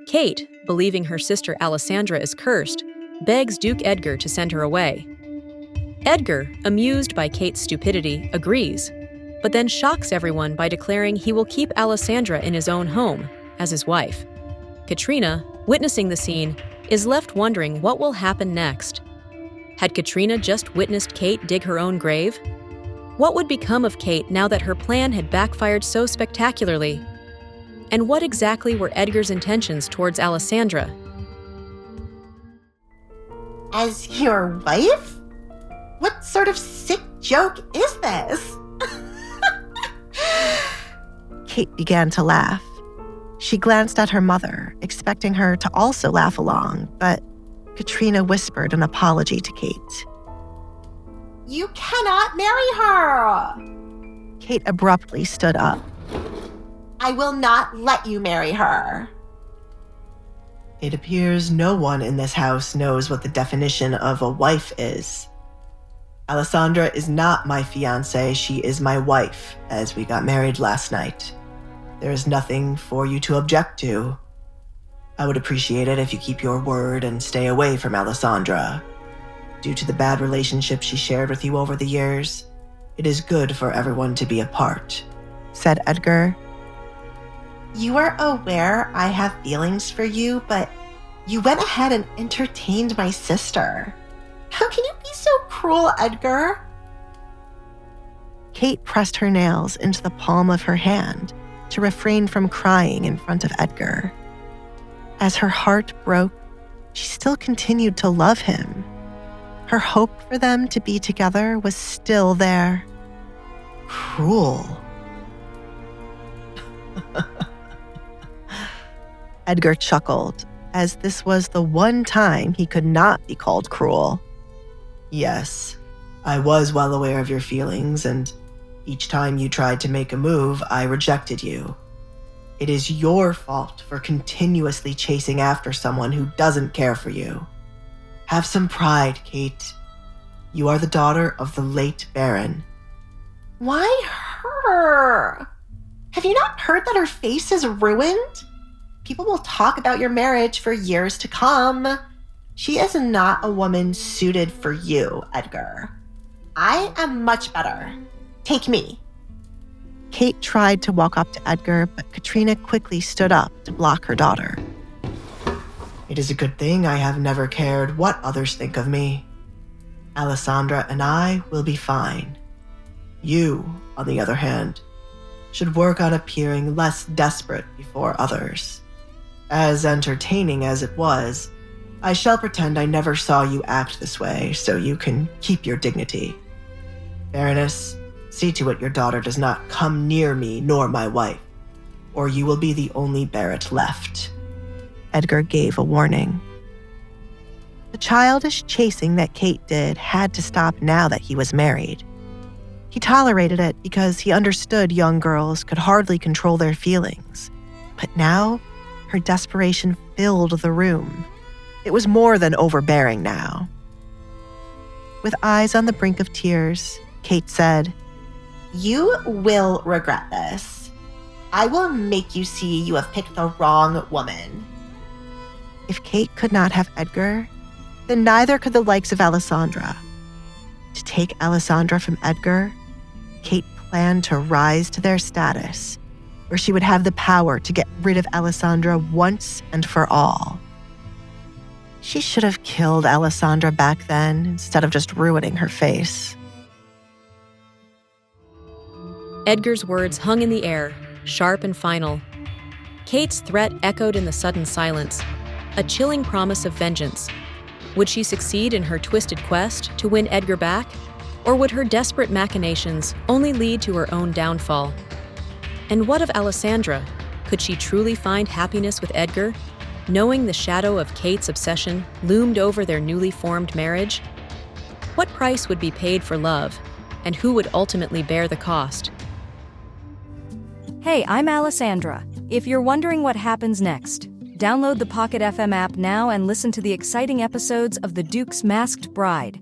Kate, believing her sister Alessandra is cursed, begs Duke Edgar to send her away. Edgar, amused by Kate's stupidity, agrees, but then shocks everyone by declaring he will keep Alessandra in his own home, as his wife. Katrina, witnessing the scene, is left wondering what will happen next. Had Katrina just witnessed Kate dig her own grave? What would become of Kate now that her plan had backfired so spectacularly? And what exactly were Edgar's intentions towards Alessandra? As your wife? What sort of sick joke is this? Kate began to laugh. She glanced at her mother, expecting her to also laugh along, but Katrina whispered an apology to Kate. You cannot marry her! Kate abruptly stood up. I will not let you marry her. It appears no one in this house knows what the definition of a wife is. Alessandra is not my fiancée, she is my wife, as we got married last night. There is nothing for you to object to. I would appreciate it if you keep your word and stay away from Alessandra. Due to the bad relationship she shared with you over the years, it is good for everyone to be apart, said Edgar. You are aware I have feelings for you, but you went ahead and entertained my sister. How can you be so cruel, Edgar? Kate pressed her nails into the palm of her hand to refrain from crying in front of Edgar. As her heart broke, she still continued to love him. Her hope for them to be together was still there. Cruel. Edgar chuckled, as this was the one time he could not be called cruel. Yes, I was well aware of your feelings, and each time you tried to make a move, I rejected you. It is your fault for continuously chasing after someone who doesn't care for you. Have some pride, Kate. You are the daughter of the late Baron. Why her? Have you not heard that her face is ruined? People will talk about your marriage for years to come. She is not a woman suited for you, Edgar. I am much better. Take me. Kate tried to walk up to Edgar, but Katrina quickly stood up to block her daughter. It is a good thing I have never cared what others think of me. Alessandra and I will be fine. You, on the other hand, should work on appearing less desperate before others. As entertaining as it was, I shall pretend I never saw you act this way so you can keep your dignity. Baroness, see to it your daughter does not come near me nor my wife, or you will be the only Barrett left. Edgar gave a warning. The childish chasing that Kate did had to stop now that he was married. He tolerated it because he understood young girls could hardly control their feelings. But now, her desperation filled the room. It was more than overbearing now. With eyes on the brink of tears, Kate said, You will regret this. I will make you see you have picked the wrong woman. If Kate could not have Edgar, then neither could the likes of Alessandra. To take Alessandra from Edgar, Kate planned to rise to their status, where she would have the power to get rid of Alessandra once and for all. She should have killed Alessandra back then instead of just ruining her face. Edgar's words hung in the air, sharp and final. Kate's threat echoed in the sudden silence, a chilling promise of vengeance. Would she succeed in her twisted quest to win Edgar back? Or would her desperate machinations only lead to her own downfall? And what of Alessandra? Could she truly find happiness with Edgar, knowing the shadow of Kate's obsession loomed over their newly formed marriage? What price would be paid for love, and who would ultimately bear the cost? Hey, I'm Alessandra. If you're wondering what happens next, download the Pocket FM app now and listen to the exciting episodes of The Duke's Masked Bride.